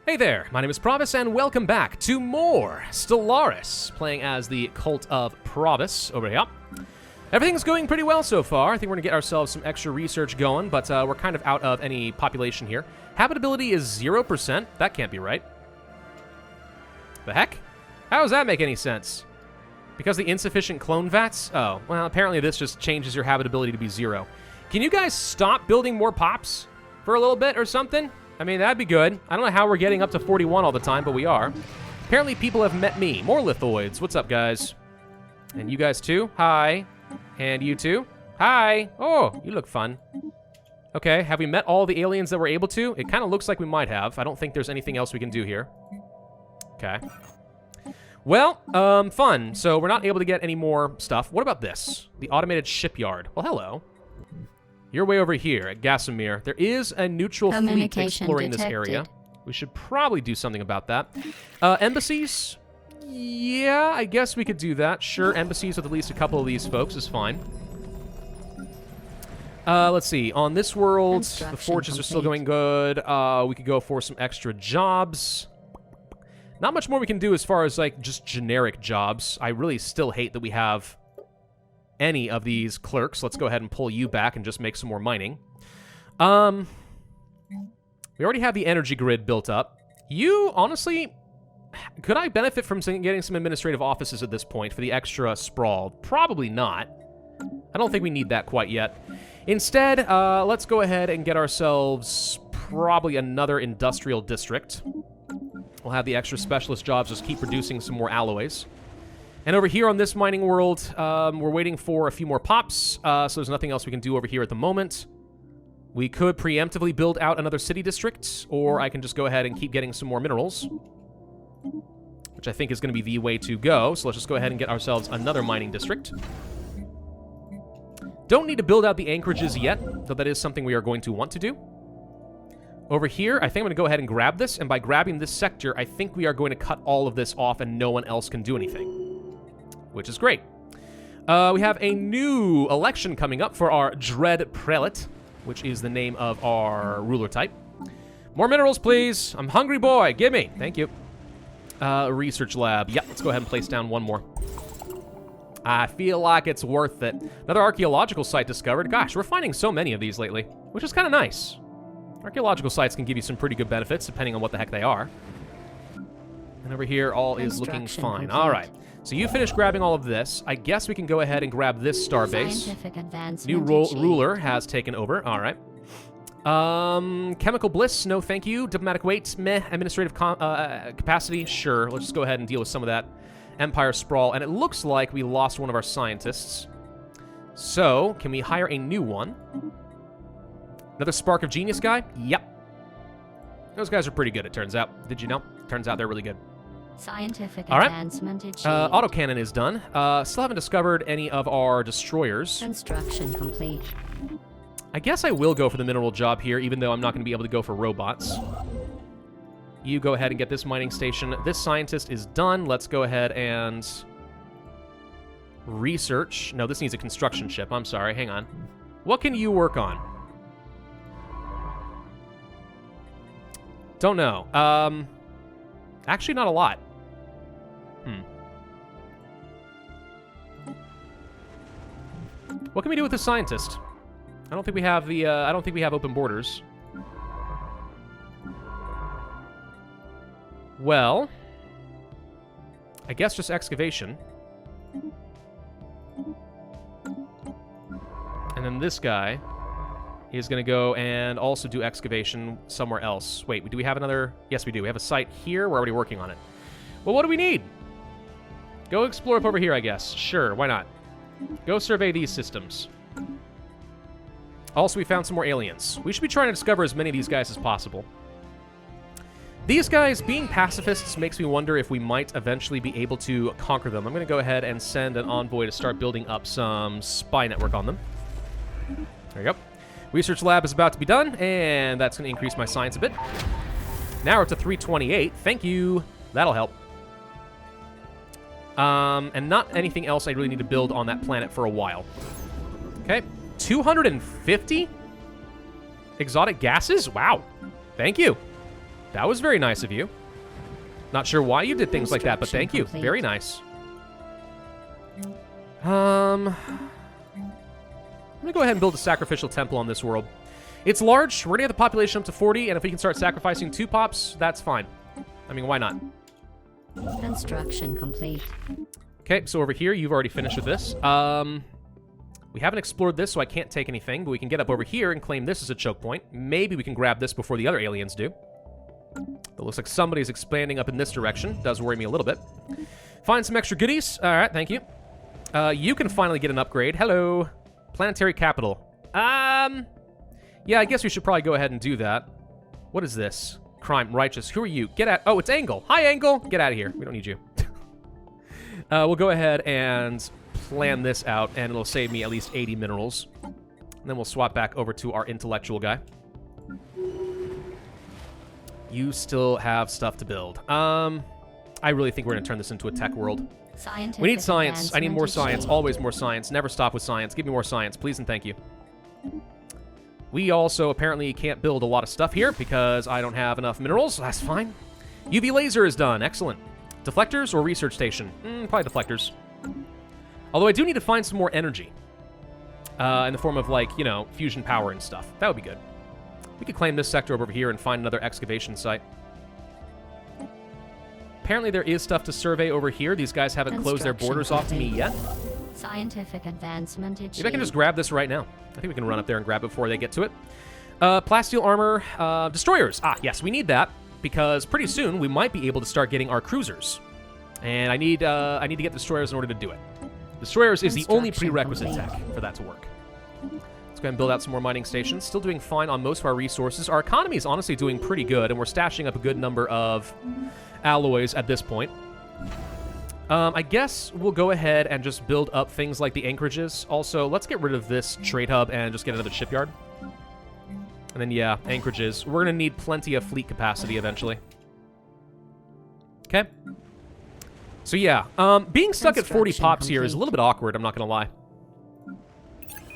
Hey there, my name is Pravus, and welcome back to more Stellaris, playing as the Cult of Pravus over here. Everything's going pretty well so far. I think we're going to get ourselves some extra research going, but we're kind of out of any population here. Habitability is 0%. That can't be right. The heck? How does that make any sense? Because the insufficient clone vats? Oh, well, apparently this just changes your habitability to be 0. Can you guys stop building more pops for a little bit or something? I mean, that'd be good. I don't know how we're getting up to 41 all the time, but we are. Apparently people have met me. More lithoids. What's up, guys? And you guys too? Hi. And you too? Hi. Oh, you look fun. Okay, have we met all the aliens that we're able to? It kind of looks like we might have. I don't think there's anything else we can do here. Okay. Well, fun. So we're not able to get any more stuff. What about this? The automated shipyard. Well, hello. You're way over here at Gasamir. There is a neutral fleet exploring this area. We should probably do something about that. Embassies? Yeah, I guess we could do that. Sure, embassies with at least a couple of these folks is fine. Let's see. On this world, the forges are still going good. We could go for some extra jobs. Not much more we can do as far as, like, just generic jobs. I really still hate that we have any of these clerks. Let's go ahead and pull you back and just make some more mining. We already have the energy grid built up. You, honestly, could I benefit from getting some administrative offices at this point for the extra sprawl? Probably not. I don't think we need that quite yet. Instead, let's go ahead and get ourselves probably another industrial district. We'll have the extra specialist jobs just keep producing some more alloys. And over here on this mining world, we're waiting for a few more pops, so there's nothing else we can do over here at the moment. We could preemptively build out another city district, or I can just go ahead and keep getting some more minerals, which I think is going to be the way to go. So let's just go ahead and get ourselves another mining district. Don't need to build out the anchorages yet, though that is something we are going to want to do. Over here, I think I'm going to go ahead and grab this, and by grabbing this sector, I think we are going to cut all of this off and no one else can do anything, which is great. We have a new election coming up for our Dread Prelate, which is the name of our ruler type. More minerals, please. I'm hungry boy. Give me. Thank you. Research lab. Yep, let's go ahead and place down one more. I feel like it's worth it. Another archaeological site discovered. Gosh, we're finding so many of these lately, which is kind of nice. Archaeological sites can give you some pretty good benefits, depending on what the heck they are. And over here, all is looking fine. All right. So you finished grabbing all of this. I guess we can go ahead and grab this star base. New ruler has taken over. All right. Chemical bliss, no thank you. Diplomatic weight, meh. Administrative capacity, sure. Let's just go ahead and deal with some of that empire sprawl. And it looks like we lost one of our scientists. So, can we hire a new one? Another spark of genius guy? Yep. Those guys are pretty good, it turns out. Did you know? Turns out they're really good. Scientific all right. advancement achieved. Autocannon is done. Still haven't discovered any of our destroyers. Construction complete. I guess I will go for the mineral job here, even though I'm not going to be able to go for robots. You go ahead and get this mining station. This scientist is done. Let's go ahead and research. No, this needs a construction ship. I'm sorry. Hang on. What can you work on? Don't know. Actually, not a lot. What can we do with the scientist? I don't think we have the. I don't think we have open borders. Well, I guess just excavation. And then this guy is going to go and also do excavation somewhere else. Wait, do we have another? Yes, we do. We have a site here. We're already working on it. Well, what do we need? Go explore up over here, I guess. Sure, why not? Go survey these systems. Also, we found some more aliens. We should be trying to discover as many of these guys as possible. These guys, being pacifists, makes me wonder if we might eventually be able to conquer them. I'm going to go ahead and send an envoy to start building up some spy network on them. There you go. Research lab is about to be done, and that's going to increase my science a bit. Now we're up to 328. Thank you. That'll help. And not anything else I really need to build on that planet for a while. Okay. 250 exotic gases? Wow. Thank you. That was very nice of you. Not sure why you did things like that, but thank you. Complete. Very nice. I'm gonna go ahead and build a sacrificial temple on this world. It's large. We're gonna get the population up to 40, and if we can start sacrificing 2 pops, that's fine. I mean, why not? Construction complete. Okay, so over here, you've already finished with this. We haven't explored this, so I can't take anything, but we can get up over here and claim this as a choke point. Maybe we can grab this before the other aliens do. It looks like somebody's expanding up in this direction. Does worry me a little bit. Find some extra goodies. All right, thank you. You can finally get an upgrade. Hello. Planetary capital. Yeah, I guess we should probably go ahead and do that. What is this? Crime, righteous. Who are you? Get at... Oh, it's Angle. Hi, Angle. Get out of here. We don't need you. We'll go ahead and plan this out, and it'll save me at least 80 minerals. And then we'll swap back over to our intellectual guy. You still have stuff to build. I really think we're going to turn this into a tech world. Scientific We need science. I need more advancement science. achieved. Always more science. Never stop with science. Give me more science, please and thank you. We also apparently can't build a lot of stuff here because I don't have enough minerals. That's fine. UV laser is done. Excellent. Deflectors or research station? Probably deflectors. Although I do need to find some more energy. In the form of, like, you know, fusion power and stuff. That would be good. We could claim this sector over here and find another excavation site. Apparently there is stuff to survey over here. These guys haven't closed their borders off to me yet. Scientific advancement achieved. Maybe I can just grab this right now. I think we can run up there and grab it before they get to it. Plasteel armor, destroyers. Ah, yes, we need that because pretty soon we might be able to start getting our cruisers. And I need to get destroyers in order to do it. Destroyers is the only Construction prerequisite complete. tech for that to work. Let's go ahead and build out some more mining stations. Still doing fine on most of our resources. Our economy is honestly doing pretty good, and we're stashing up a good number of alloys at this point. I guess we'll go ahead and just build up things like the anchorages. Also, let's get rid of this trade hub and just get another shipyard. And then, yeah, anchorages. We're going to need plenty of fleet capacity eventually. Okay. So, yeah, being stuck at 40 pops here is a little bit awkward, I'm not going to lie.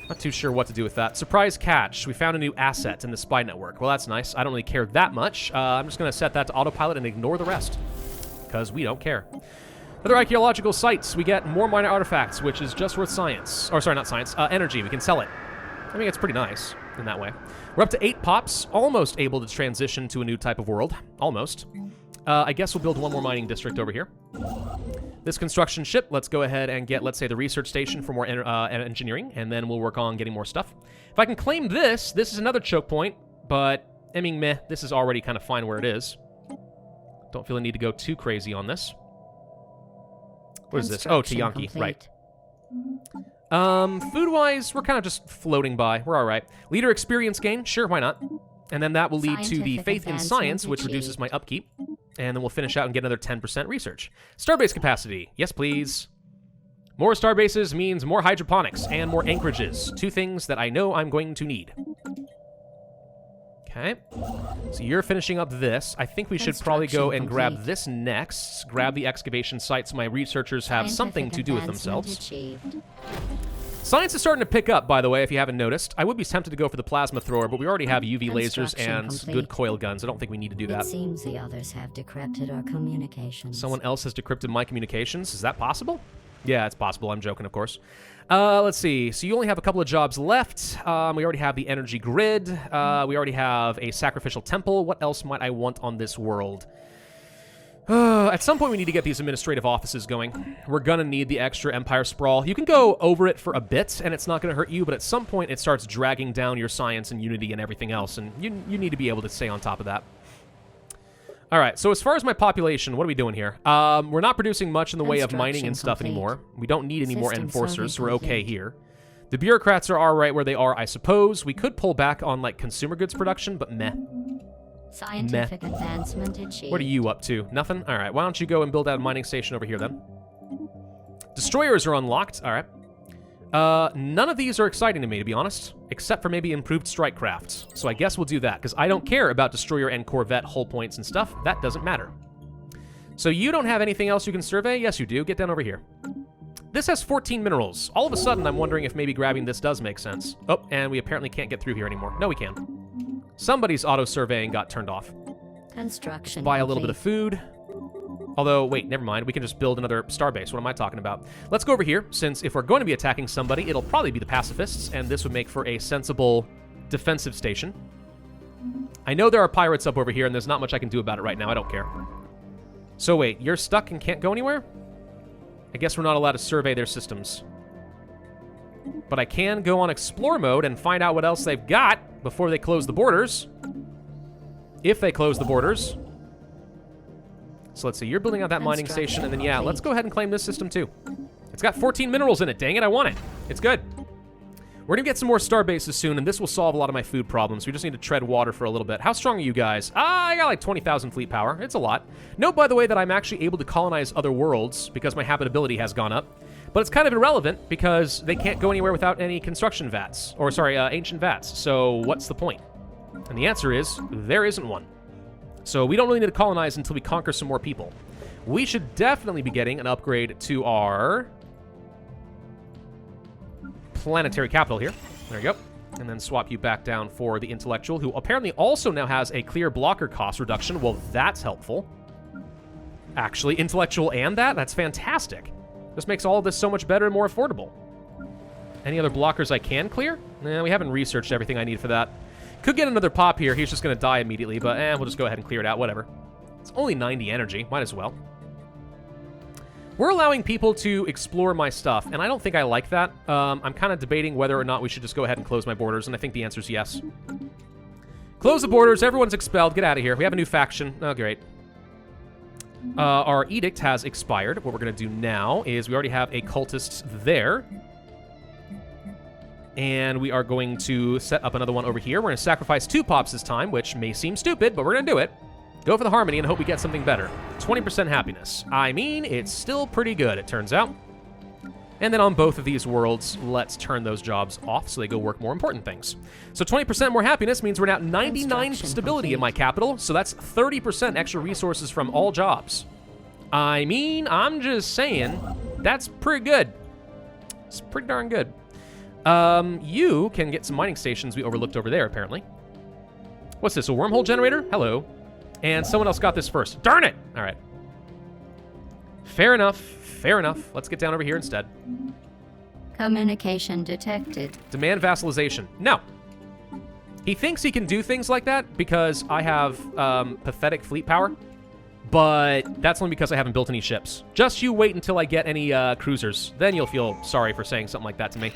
Not too sure what to do with that. Surprise catch. We found a new asset in the spy network. Well, that's nice. I don't really care that much. I'm just going to set that to autopilot and ignore the rest. Because we don't care. Other archaeological sites. We get more minor artifacts, which is just worth science. Or, sorry, not science. Energy. We can sell it. I think it's pretty nice in that way. We're up to 8 pops. Almost able to transition to a new type of world. Almost. I guess we'll build one more mining district over here. This construction ship, let's go ahead and get, let's say, the research station for more engineering, and then we'll work on getting more stuff. If I can claim this, this is another choke point, but, I mean, meh, this is already kind of fine where it is. Don't feel a need to go too crazy on this. What is this? Oh, Tiyanki, right. Food-wise, we're kind of just floating by. We're all right. Leader experience gain, sure, why not? And then that will lead to the faith in science, which reduces my upkeep. And then we'll finish out and get another 10% research. Starbase capacity. Yes, please. More starbases means more hydroponics and more anchorages. 2 things that I know I'm going to need. Okay. So you're finishing up this. I think we should probably go and grab this next. Grab the excavation site so my researchers have something to do with themselves. Achieved. Science is starting to pick up, by the way, if you haven't noticed. I would be tempted to go for the plasma thrower, but we already have UV lasers and Construction good complete. coil guns. I don't think we need to do It that. seems the others have decrypted our communications. Someone else has decrypted my communications. Is that possible? Yeah, it's possible. I'm joking, of course. Let's see. So you only have a couple of jobs left. We already have the energy grid. We already have a sacrificial temple. What else might I want on this world? At some point, we need to get these administrative offices going. We're gonna need the extra Empire Sprawl. You can go over it for a bit, and it's not gonna hurt you, but at some point, it starts dragging down your science and unity and everything else, and you need to be able to stay on top of that. All right, so as far as my population, what are we doing here? We're not producing much in the way of mining and stuff anymore. We don't need any more enforcers, so we're okay here. The bureaucrats are all right where they are, I suppose. We could pull back on, like, consumer goods production, but meh. Scientific advancement achieved. What are you up to? Nothing? All right, why don't you go and build out a mining station over here, then? Destroyers are unlocked. All right. None of these are exciting to me, to be honest, except for maybe improved strike crafts. So I guess we'll do that, because I don't care about destroyer and corvette hull points and stuff. That doesn't matter. So you don't have anything else you can survey? Yes, you do. Get down over here. This has 14 minerals. All of a sudden, I'm wondering if maybe grabbing this does make sense. Oh, and we apparently can't get through here anymore. No, we can. Somebody's auto-surveying got turned off. Construction Buy a little complete. bit of food. Although, wait, never mind. We can just build another starbase. What am I talking about? Let's go over here, since if we're going to be attacking somebody, it'll probably be the pacifists, and this would make for a sensible defensive station. I know there are pirates up over here, and there's not much I can do about it right now. I don't care. So wait, you're stuck and can't go anywhere? I guess we're not allowed to survey their systems. But I can go on explore mode and find out what else they've got before they close the borders. If they close the borders. So let's see, you're building out that mining station, and then yeah, let's go ahead and claim this system too. It's got 14 minerals in it, dang it, I want it. It's good. We're gonna get some more star bases soon, and this will solve a lot of my food problems. We just need to tread water for a little bit. How strong are you guys? I got like 20,000 fleet power. It's a lot. Note, by the way, that I'm actually able to colonize other worlds because my habitability has gone up. But it's kind of irrelevant because they can't go anywhere without any construction vats. Or, sorry, ancient vats. So what's the point? And the answer is, there isn't one. So we don't really need to colonize until we conquer some more people. We should definitely be getting an upgrade to our planetary capital here. There you go. And then swap you back down for the intellectual, who apparently also now has a clear blocker cost reduction. Well, that's helpful. Actually, intellectual and that's fantastic. This makes all of this so much better and more affordable. Any other blockers I can clear? Nah, we haven't researched everything I need for that. Could get another pop here. He's just going to die immediately, but we'll just go ahead and clear it out. Whatever. It's only 90 energy. Might as well. We're allowing people to explore my stuff, and I don't think I like that. I'm kind of debating whether or not we should just go ahead and close my borders, and I think the answer is yes. Close the borders. Everyone's expelled. Get out of here. We have a new faction. Oh, great. Our edict has expired. What we're going to do now is we already have a cultist there. And we are going to set up another one over here. We're going to sacrifice 2 pops this time, which may seem stupid, but we're going to do it. Go for the harmony and hope we get something better. 20% happiness. I mean, it's still pretty good, it turns out. And then on both of these worlds, let's turn those jobs off so they go work more important things. So 20% more happiness means we're now at 99 stability in my capital, so that's 30% extra resources from all jobs. I mean, I'm just saying, that's pretty good. It's pretty darn good. You can get some mining stations we overlooked over there, apparently. What's this, a wormhole generator? Hello. And someone else got this first. Darn it! All right. Fair enough. Fair enough. Let's get down over here instead. Communication detected. Demand vassalization. No. He thinks he can do things like that because I have pathetic fleet power. But that's only because I haven't built any ships. Just you wait until I get any cruisers. Then you'll feel sorry for saying something like that to me.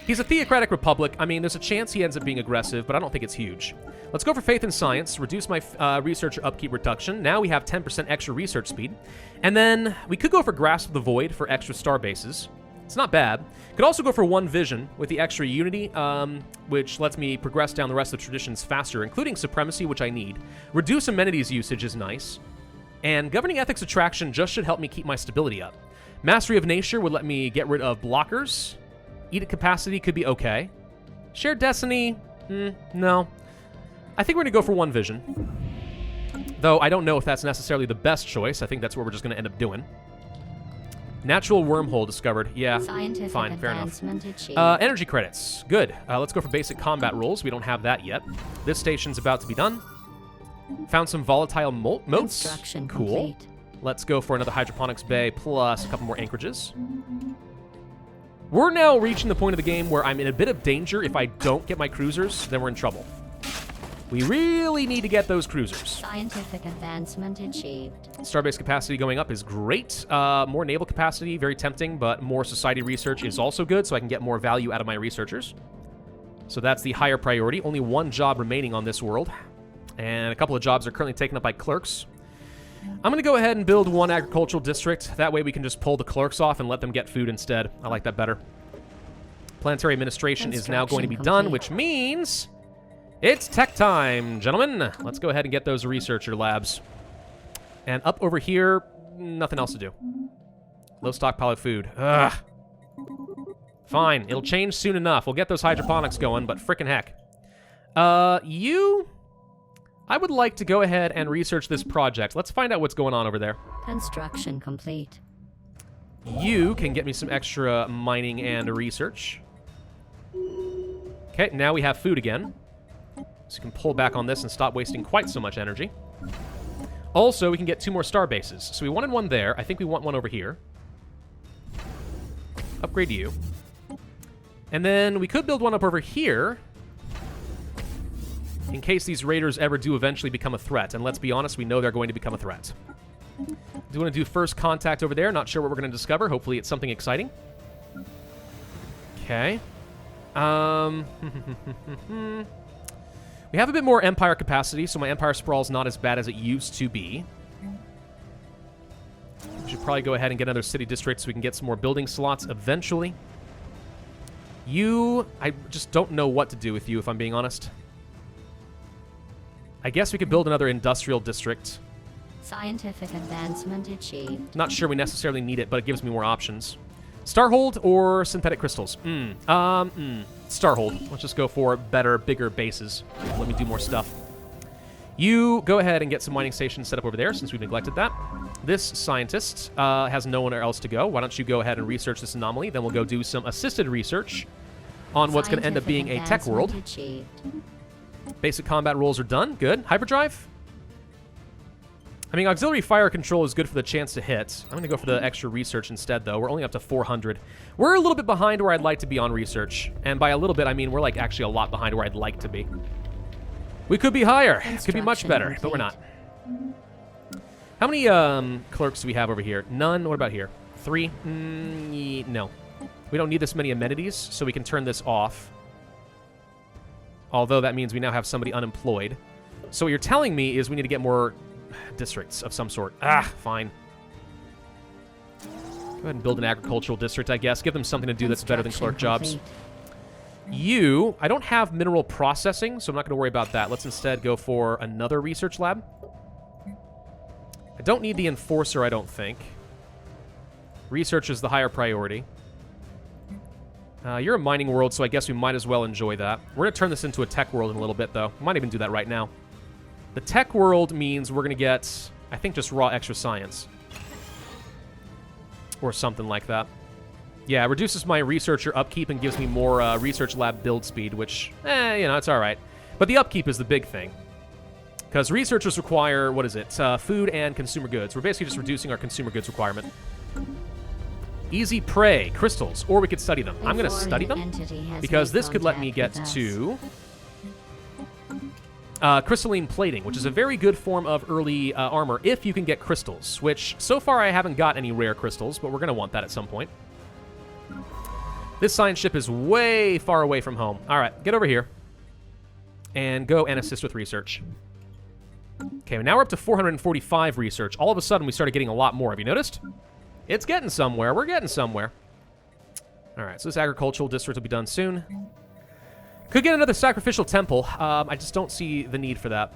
He's a theocratic republic. I mean, there's a chance he ends up being aggressive, but I don't think it's huge. Let's go for faith in science, reduce my researcher upkeep reduction. Now we have 10% extra research speed. And then we could go for grasp of the void for extra star bases. It's not bad. Could also go for one vision with the extra unity, which lets me progress down the rest of traditions faster, including supremacy, which I need. Reduce amenities usage is nice. And governing ethics attraction just should help me keep my stability up. Mastery of nature would let me get rid of blockers. Edict capacity could be okay. Shared destiny, no. I think we're gonna go for one vision. Though I don't know if that's necessarily the best choice. I think that's what we're just gonna end up doing. Natural wormhole discovered. Yeah, Scientific fine, fair enough. achieved. Energy credits, good. Let's go for basic combat rules. We don't have that yet. This station's about to be done. Found some volatile moats. Construction Cool. complete. Let's go for another hydroponics bay plus a couple more anchorages. We're now reaching the point of the game where I'm in a bit of danger. If I don't get my cruisers, then we're in trouble. We really need to get those cruisers. Scientific advancement achieved. Starbase capacity going up is great. More naval capacity, very tempting, but more society research is also good, so I can get more value out of my researchers. So that's the higher priority. Only one job remaining on this world. And a couple of jobs are currently taken up by clerks. I'm going to go ahead and build one agricultural district. That way we can just pull the clerks off and let them get food instead. I like that better. Planetary administration is now going to be done, which means it's tech time, gentlemen. Let's go ahead and get those researcher labs. And up over here, nothing else to do. Low stockpile of food. Ugh. Fine, it'll change soon enough. We'll get those hydroponics going, but frickin' heck. I would like to go ahead and research this project. Let's find out what's going on over there. Construction complete. You can get me some extra mining and research. Okay, now we have food again. So you can pull back on this and stop wasting quite so much energy. Also, we can get 2 more star bases. So we wanted one there. I think we want one over here. Upgrade you. And then we could build one up over here in case these raiders ever do eventually become a threat. And let's be honest, we know they're going to become a threat. Do want to do first contact over there. Not sure what we're going to discover. Hopefully it's something exciting. Okay. We have a bit more Empire capacity, so my Empire Sprawl is not as bad as it used to be. We should probably go ahead and get another city district so we can get some more building slots eventually. I just don't know what to do with you, if I'm being honest. I guess we could build another industrial district. Scientific advancement achieved. Not sure we necessarily need it, but it gives me more options. Starhold or synthetic crystals? Starhold. Let's just go for better, bigger bases. Let me do more stuff. You go ahead and get some mining stations set up over there since we've neglected that. This scientist has nowhere else to go. Why don't you go ahead and research this anomaly? Then we'll go do some assisted research on what's going to end up being a tech world. Achieved. Basic combat rolls are done. Good. Hyperdrive? I mean, auxiliary fire control is good for the chance to hit. I'm going to go for the extra research instead, though. We're only up to 400. We're a little bit behind where I'd like to be on research. And by a little bit, I mean we're like actually a lot behind where I'd like to be. We could be higher. Could be much better, but we're not. How many clerks do we have over here? None. What about here? 3? No. We don't need this many amenities, so we can turn this off. Although that means we now have somebody unemployed. So what you're telling me is we need to get more districts of some sort. Fine. Go ahead and build an agricultural district, I guess. Give them something to do that's better than clerk jobs. I don't have mineral processing, so I'm not going to worry about that. Let's instead go for another research lab. I don't need the enforcer, I don't think. Research is the higher priority. You're a mining world, so I guess we might as well enjoy that. We're going to turn this into a tech world in a little bit, though. We might even do that right now. The tech world means we're going to get, I think, just raw extra science. Or something like that. Yeah, it reduces my researcher upkeep and gives me more research lab build speed, which, it's all right. But the upkeep is the big thing. Because researchers require, what is it, food and consumer goods. We're basically just reducing our consumer goods requirement. Easy prey, crystals, or we could study them. I'm going to study them, because this could let me get to crystalline plating, which is a very good form of early armor if you can get crystals, which so far I haven't got any rare crystals, but we're going to want that at some point. This science ship is way far away from home. All right, get over here and go and assist with research. Okay, now we're up to 445 research. All of a sudden, we started getting a lot more. Have you noticed? It's getting somewhere. We're getting somewhere. All right, so this agricultural district will be done soon. Could get another sacrificial temple. I just don't see the need for that.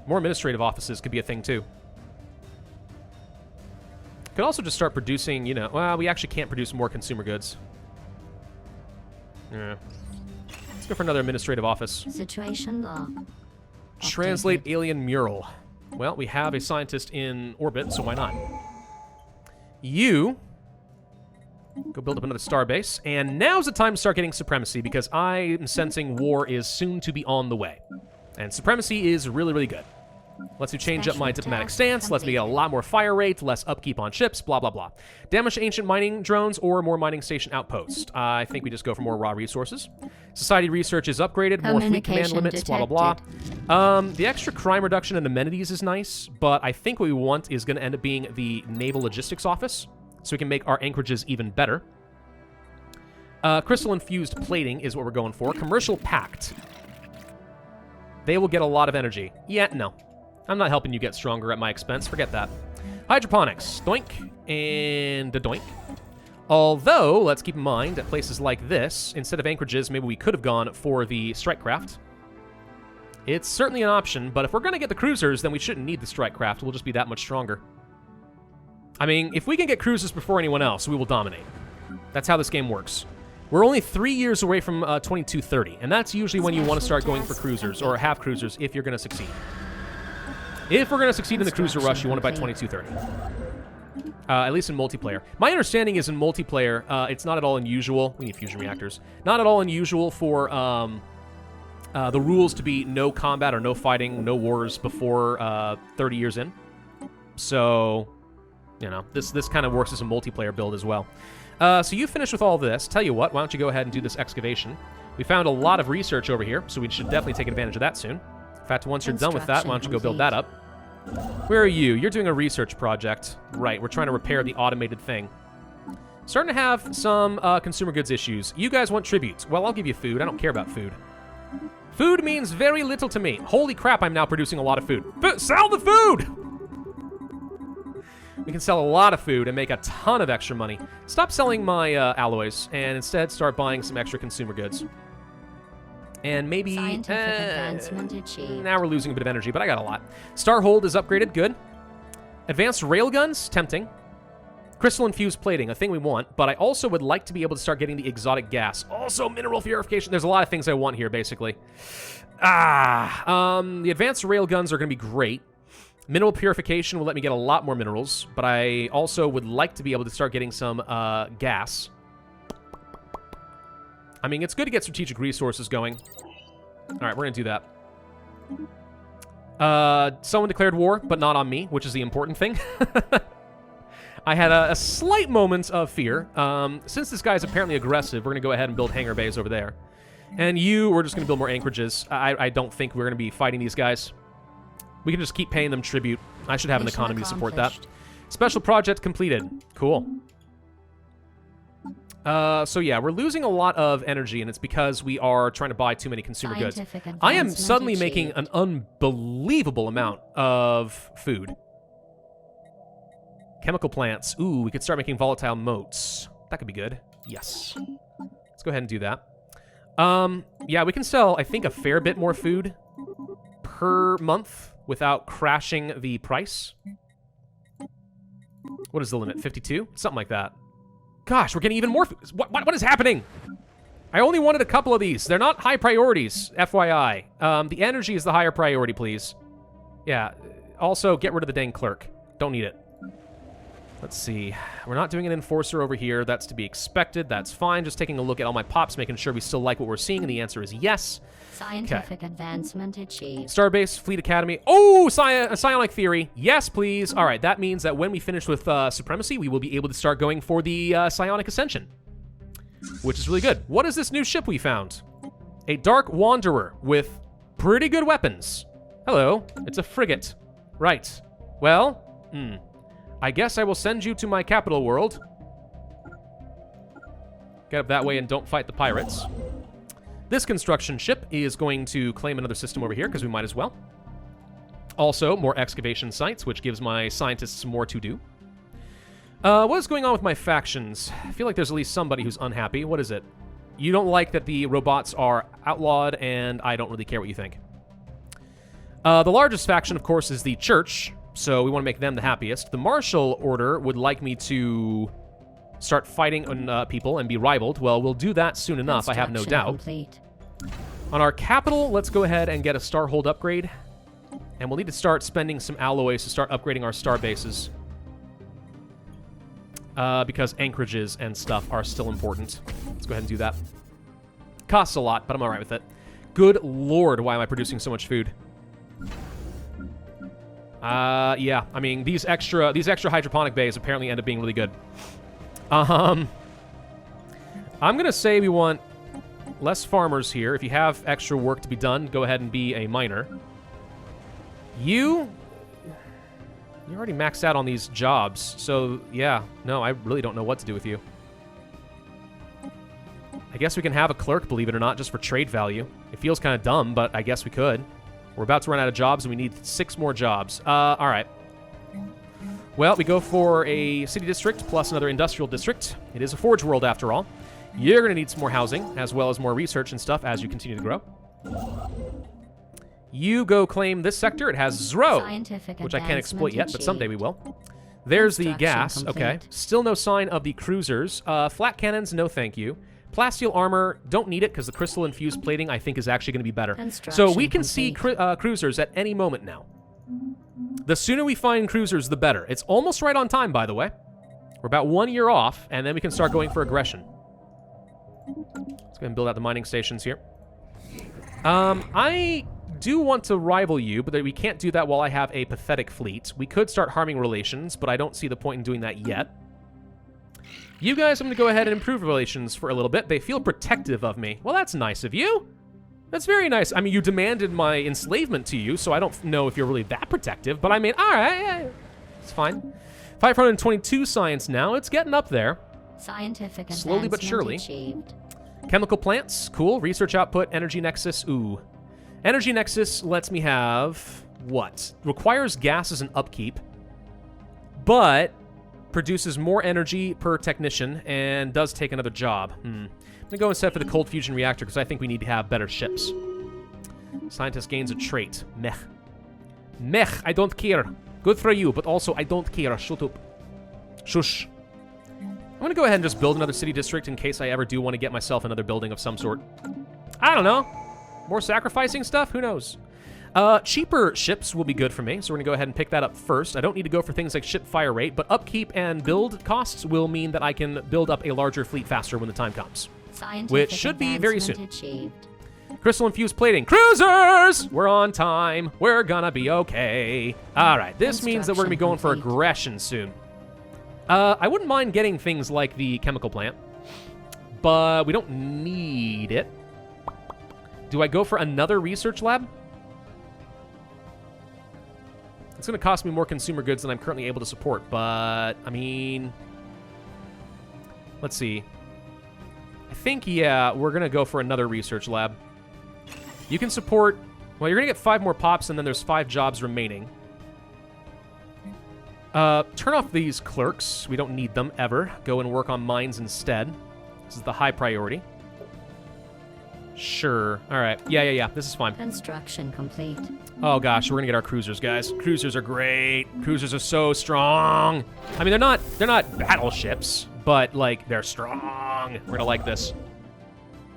More administrative offices could be a thing, too. Could also just start producing, well, we actually can't produce more consumer goods. Yeah. Let's go for another administrative office. Situation log. Translate alien mural. Well, we have a scientist in orbit, so why not? You go build up another starbase, and now's the time to start getting supremacy, because I am sensing war is soon to be on the way. And supremacy is really, really good. Lets me change up my diplomatic stance, lets me get a lot more fire rate, less upkeep on ships, blah, blah, blah. Damage to ancient mining drones or more mining station outposts. I think we just go for more raw resources. Society research is upgraded, more fleet command limits, blah, blah, blah. The extra crime reduction and amenities is nice, but I think what we want is going to end up being the Naval Logistics Office, so we can make our anchorages even better. Crystal-infused plating is what we're going for. Commercial Pact. They will get a lot of energy. Yeah, no. I'm not helping you get stronger at my expense. Forget that. Hydroponics. Doink. And a doink. Although, let's keep in mind, at places like this, instead of anchorages, maybe we could have gone for the strike craft. It's certainly an option, but if we're going to get the cruisers, then we shouldn't need the strike craft. We'll just be that much stronger. I mean, if we can get cruisers before anyone else, we will dominate. That's how this game works. We're only 3 years away from 2230, and that's usually when you want to start going for cruisers, or have cruisers, if you're going to succeed. If we're going to succeed in the cruiser rush, you want it by 2230. At least in multiplayer. My understanding is in multiplayer, it's not at all unusual. We need fusion reactors. Not at all unusual for the rules to be no combat or no fighting, no wars before 30 years in. So, you know, this kind of works as a multiplayer build as well. So you finished with all this. Tell you what, why don't you go ahead and do this excavation? We found a lot of research over here, so we should definitely take advantage of that soon. In fact, once you're done with that, why don't you go build that up? Where are you? You're doing a research project. Right, we're trying to repair the automated thing. Starting to have some consumer goods issues. You guys want tributes. Well, I'll give you food. I don't care about food. Food means very little to me. Holy crap, I'm now producing a lot of food. Sell the food! We can sell a lot of food and make a ton of extra money. Stop selling my alloys and instead start buying some extra consumer goods. And maybe... Scientific advancement achieved. Now we're losing a bit of energy, but I got a lot. Starhold is upgraded. Good. Advanced railguns. Tempting. Crystal-infused plating. A thing we want. But I also would like to be able to start getting the exotic gas. Also, mineral purification. There's a lot of things I want here, basically. The advanced railguns are going to be great. Mineral purification will let me get a lot more minerals, but I also would like to be able to start getting some gas. I mean, it's good to get strategic resources going. All right, we're going to do that. Someone declared war, but not on me, which is the important thing. I had a slight moment of fear. Since this guy's apparently aggressive, we're going to go ahead and build hangar bays over there. And we're just going to build more anchorages. I don't think we're going to be fighting these guys. We can just keep paying them tribute. I should have an economy to support that. Special project completed. Cool. So yeah, we're losing a lot of energy, and it's because we are trying to buy too many consumer goods. I am suddenly making an unbelievable amount of food. Chemical plants. Ooh, we could start making volatile motes. That could be good. Yes. Let's go ahead and do that. Yeah, we can sell, I think, a fair bit more food per month without crashing the price. What is the limit? 52? Something like that. Gosh, we're getting even more food. What is happening? I only wanted a couple of these. They're not high priorities, FYI. The energy is the higher priority, please. Yeah. Also, get rid of the dang clerk. Don't need it. Let's see. We're not doing an enforcer over here. That's to be expected. That's fine. Just taking a look at all my pops, making sure we still like what we're seeing, and the answer is yes. Scientific advancement achieved. Starbase, Fleet Academy. Oh, psionic theory. Yes, please. All right, that means that when we finish with Supremacy, we will be able to start going for the psionic ascension, which is really good. What is this new ship we found? A Dark Wanderer with pretty good weapons. Hello, it's a frigate. Right. Well, I guess I will send you to my capital world. Get up that way and don't fight the pirates. This construction ship is going to claim another system over here, because we might as well. Also, more excavation sites, which gives my scientists more to do. What is going on with my factions? I feel like there's at least somebody who's unhappy. What is it? You don't like that the robots are outlawed, and I don't really care what you think. The largest faction, of course, is the Church, so we want to make them the happiest. The Martial Order would like me to start fighting on people and be rivaled. Well, we'll do that soon enough, I have no doubt. Complete. On our capital, let's go ahead and get a Starhold upgrade. And we'll need to start spending some alloys to start upgrading our star bases. Because anchorages and stuff are still important. Let's go ahead and do that. Costs a lot, but I'm alright with it. Good lord, why am I producing so much food? Yeah, I mean, these extra hydroponic bays apparently end up being really good. I'm gonna say we want less farmers here. If you have extra work to be done, go ahead and be a miner. You're already maxed out on these jobs, so yeah, no, I really don't know what to do with you. I guess we can have a clerk, believe it or not, just for trade value. It feels kind of dumb, but I guess we could. We're about to run out of jobs, and we need 6 more jobs. All right. Well, we go for a city district plus another industrial district. It is a forge world, after all. You're going to need some more housing, as well as more research and stuff as you continue to grow. You go claim this sector. It has Zro, which I can't exploit yet, but someday we will. There's the gas. Okay. Still no sign of the cruisers. Flat cannons, no thank you. Plasteel armor, don't need it because the crystal-infused plating, I think, is actually going to be better. So we can see cruisers at any moment now. The sooner we find cruisers, the better. It's almost right on time, by the way. We're about 1 year off, and then we can start going for aggression. Let's go ahead and build out the mining stations here. I do want to rival you, but we can't do that while I have a pathetic fleet. We could start harming relations, but I don't see the point in doing that yet. You guys, I'm going to go ahead and improve relations for a little bit. They feel protective of me. Well, that's nice of you. That's very nice. I mean, you demanded my enslavement to you, so I don't know if you're really that protective, but I mean, all right, yeah, it's fine. 522 science now. It's getting up there. Scientific slowly but surely. Achieved. Chemical plants, cool. Research output, energy nexus, ooh. Energy nexus lets me have what? Requires gases and upkeep, but produces more energy per technician and does take another job. I'm gonna go instead for the cold fusion reactor because I think we need to have better ships. Scientist gains a trait. Meh. Meh, I don't care. Good for you, but also I don't care. Shut up. Shush. I'm gonna go ahead and just build another city district in case I ever do want to get myself another building of some sort. I don't know. More sacrificing stuff? Who knows? Cheaper ships will be good for me, so we're gonna go ahead and pick that up first. I don't need to go for things like ship fire rate, but upkeep and build costs will mean that I can build up a larger fleet faster when the time comes. Which should be very soon. Achieved. Crystal infused plating. Cruisers! We're on time. We're gonna be okay. All right, this means that we're gonna be going for aggression soon. I wouldn't mind getting things like the chemical plant, but we don't need it. Do I go for another research lab? It's going to cost me more consumer goods than I'm currently able to support, but, I mean... Let's see. I think, yeah, we're going to go for another research lab. You can support... Well, you're going to get 5 more pops, and then there's 5 jobs remaining. Turn off these clerks. We don't need them, ever. Go and work on mines instead. This is the high priority. Sure. All right. Yeah. This is fine. Construction complete. Oh, gosh. We're going to get our cruisers, guys. Cruisers are great. Cruisers are so strong. I mean, they're not battleships, but, like, they're strong. We're going to like this.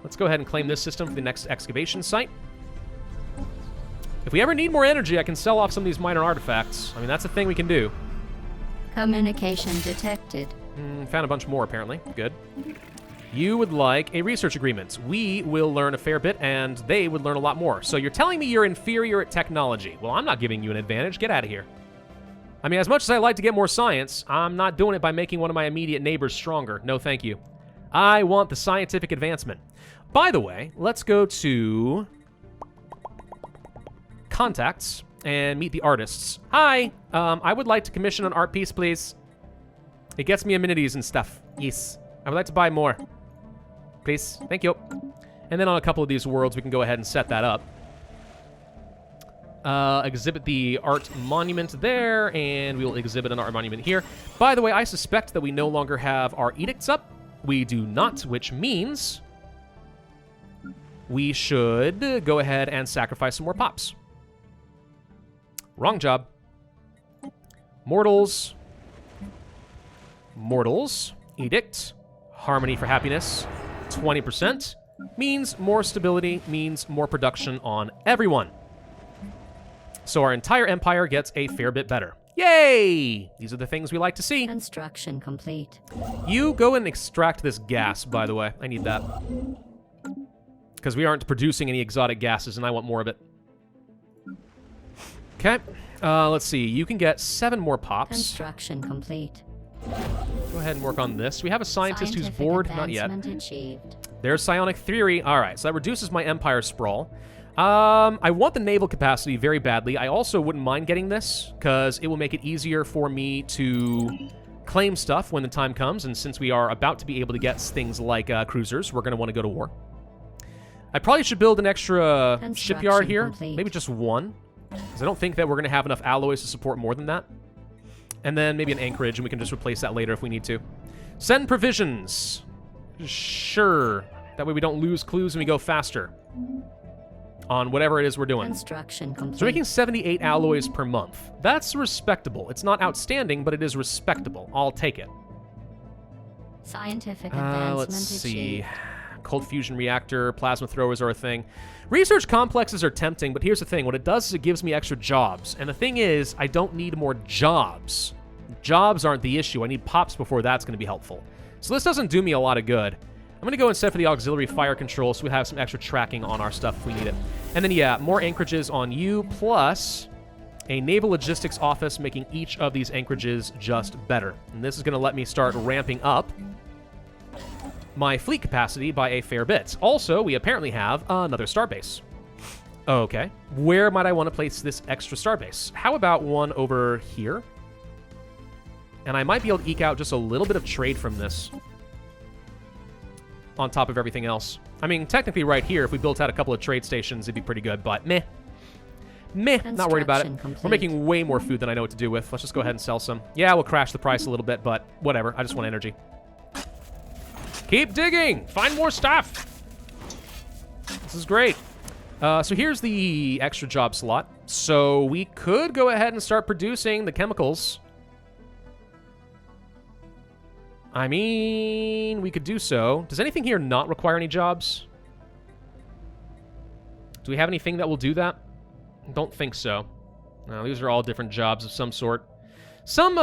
Let's go ahead and claim this system for the next excavation site. If we ever need more energy, I can sell off some of these minor artifacts. I mean, that's a thing we can do. Communication detected. Found a bunch more, apparently. Good. You would like a research agreement. We will learn a fair bit, and they would learn a lot more. So you're telling me you're inferior at technology. Well, I'm not giving you an advantage. Get out of here. I mean, as much as I like to get more science, I'm not doing it by making one of my immediate neighbors stronger. No, thank you. I want the scientific advancement. By the way, let's go to contacts and meet the artists. Hi, I would like to commission an art piece, please. It gets me amenities and stuff. Yes, I would like to buy more. Please, thank you. And then on a couple of these worlds, we can go ahead and set that up. Exhibit the art monument there, and we'll exhibit an art monument here. By the way, I suspect that we no longer have our edicts up. We do not, which means we should go ahead and sacrifice some more pops. Wrong job. Mortals. Mortals. Edict. Harmony for happiness. 20% means more stability, means more production on everyone. So our entire empire gets a fair bit better. Yay! These are the things we like to see. Construction complete. You go and extract this gas, by the way. I need that. Because we aren't producing any exotic gases, and I want more of it. Okay. Let's see. You can get 7 more pops. Construction complete. Go ahead and work on this. We have a scientist who's bored. Not yet. Achieved. There's psionic theory. All right, so that reduces my empire sprawl. I want the naval capacity very badly. I also wouldn't mind getting this, because it will make it easier for me to claim stuff when the time comes, and since we are about to be able to get things like cruisers, we're going to want to go to war. I probably should build an extra shipyard here. Complete. Maybe just one, because I don't think that we're going to have enough alloys to support more than that. And then maybe an anchorage, and we can just replace that later if we need to. Send provisions. Sure. That way we don't lose clues and we go faster on whatever it is we're doing. Construction complete. So we're making 78 alloys per month. That's respectable. It's not outstanding, but it is respectable. I'll take it. Scientific advancement let's see. achieved. Cold fusion reactor, plasma throwers are a thing. Research complexes are tempting, but here's the thing. What it does is it gives me extra jobs. And the thing is, I don't need more jobs. Jobs aren't the issue. I need pops before that's going to be helpful. So this doesn't do me a lot of good. I'm going to go instead for the auxiliary fire control so we have some extra tracking on our stuff if we need it. And then, yeah, more anchorages on you, plus a naval logistics office, making each of these anchorages just better. And this is going to let me start ramping up my fleet capacity by a fair bit. Also, we apparently have another starbase. Okay. Where might I want to place this extra starbase? How about one over here? And I might be able to eke out just a little bit of trade from this on top of everything else. I mean, technically right here, if we built out a couple of trade stations, it'd be pretty good, but meh. Meh, not worried about it. Complete. We're making way more food than I know what to do with. Let's just go ahead and sell some. Yeah, we'll crash the price a little bit, but whatever. I just want energy. Keep digging! Find more stuff! This is great. So here's the extra job slot. So we could go ahead and start producing the chemicals. I mean, we could do so. Does anything here not require any jobs? Do we have anything that will do that? Don't think so. No, these are all different jobs of some sort. Some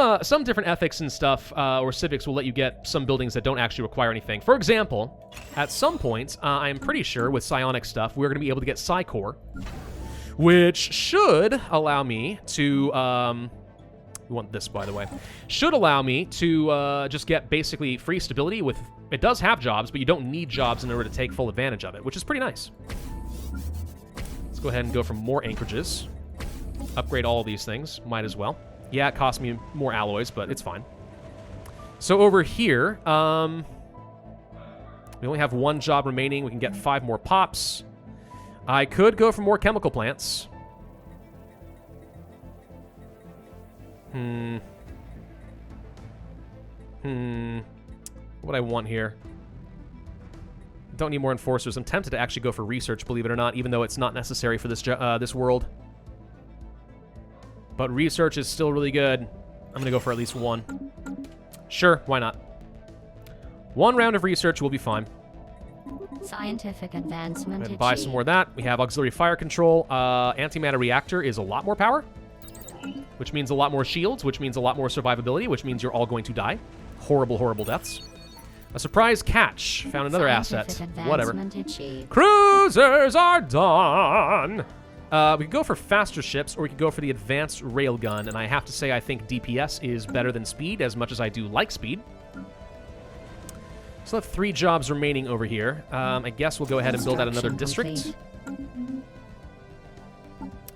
different ethics and stuff, or civics, will let you get some buildings that don't actually require anything. For example, at some point, I'm pretty sure with psionic stuff, we're going to be able to get Psi-Core, which should allow me to... we want this, by the way. Should allow me to just get basically free stability with... It does have jobs, but you don't need jobs in order to take full advantage of it, which is pretty nice. Let's go ahead and go for more anchorages. Upgrade all of these things. Might as well. Yeah, it costs me more alloys, but it's fine. So over here, we only have one job remaining. We can get 5 more pops. I could go for more chemical plants. What would I want here? Don't need more enforcers. I'm tempted to actually go for research, believe it or not, even though it's not necessary for this this world. But research is still really good. I'm going to go for at least 1. Sure, why not? 1 round of research will be fine. Scientific advancement And buy some more of that. We have auxiliary fire control. Antimatter reactor is a lot more power, which means a lot more shields, which means a lot more survivability, which means you're all going to die. Horrible, horrible deaths. A surprise catch. Found another asset. Whatever. Achieved. Cruisers are done! We could go for faster ships, or we could go for the advanced railgun, and I have to say I think DPS is better than speed, as much as I do like speed. So I have 3 jobs remaining over here. I guess we'll go ahead and build out another district.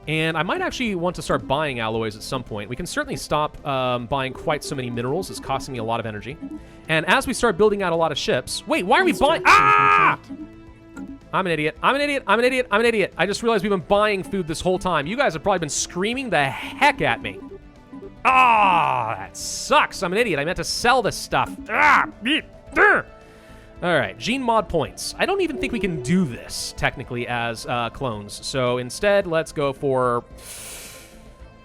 And I might actually want to start buying alloys at some point. We can certainly stop buying quite so many minerals. It's costing me a lot of energy. And as we start building out a lot of ships... Wait, why are we buying... Ah! I'm an idiot. I'm an idiot. I'm an idiot. I'm an idiot. I just realized we've been buying food this whole time. You guys have probably been screaming the heck at me. Ah, that sucks. I'm an idiot. I meant to sell this stuff. Ah! All right, gene mod points. I don't even think we can do this, technically, as clones. So instead, let's go for...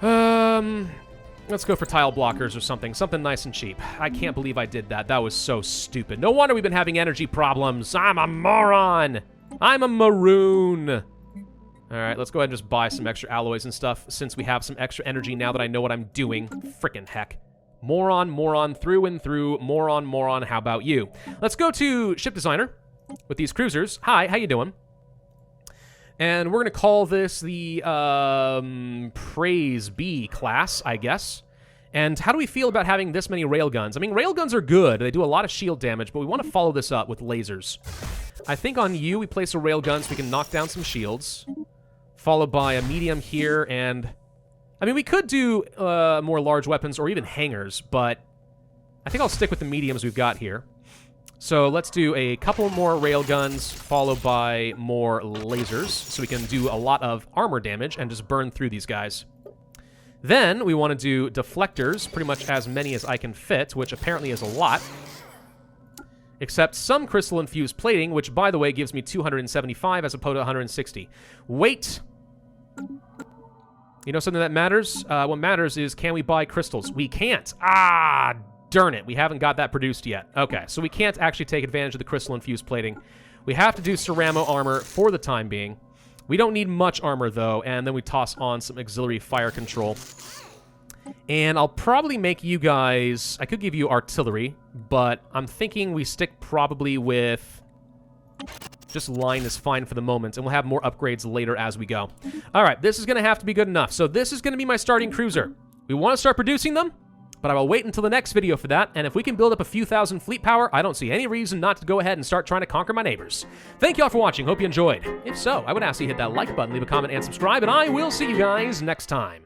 let's go for tile blockers or something. Something nice and cheap. I can't believe I did that. That was so stupid. No wonder we've been having energy problems. I'm a moron. I'm a maroon. All right, let's go ahead and just buy some extra alloys and stuff since we have some extra energy now that I know what I'm doing. Frickin' heck. Moron, moron, through and through. Moron, moron, how about you? Let's go to Ship Designer with these cruisers. Hi, how you doing? And we're going to call this the Praise B class, I guess. And how do we feel about having this many railguns? I mean, railguns are good. They do a lot of shield damage, but we want to follow this up with lasers. I think on you, we place a railgun so we can knock down some shields, followed by a medium here, and... I mean, we could do more large weapons or even hangars, but I think I'll stick with the mediums we've got here. So let's do a couple more railguns, followed by more lasers, so we can do a lot of armor damage and just burn through these guys. Then we want to do deflectors, pretty much as many as I can fit, which apparently is a lot. Except some crystal-infused plating, which, by the way, gives me 275 as opposed to 160. Wait! You know something that matters? What matters is, can we buy crystals? We can't. Ah, darn it. We haven't got that produced yet. Okay, so we can't actually take advantage of the crystal-infused plating. We have to do ceramo armor for the time being. We don't need much armor, though, and then we toss on some auxiliary fire control. And I'll probably make you guys... I could give you artillery, but I'm thinking we stick probably with Just line is fine for the moment, and we'll have more upgrades later as we go. All right, this is going to have to be good enough. So this is going to be my starting cruiser. We want to start producing them, but I will wait until the next video for that, and if we can build up a few thousand fleet power, I don't see any reason not to go ahead and start trying to conquer my neighbors. Thank you all for watching. Hope you enjoyed. If so, I would ask you to hit that like button, leave a comment, and subscribe, and I will see you guys next time.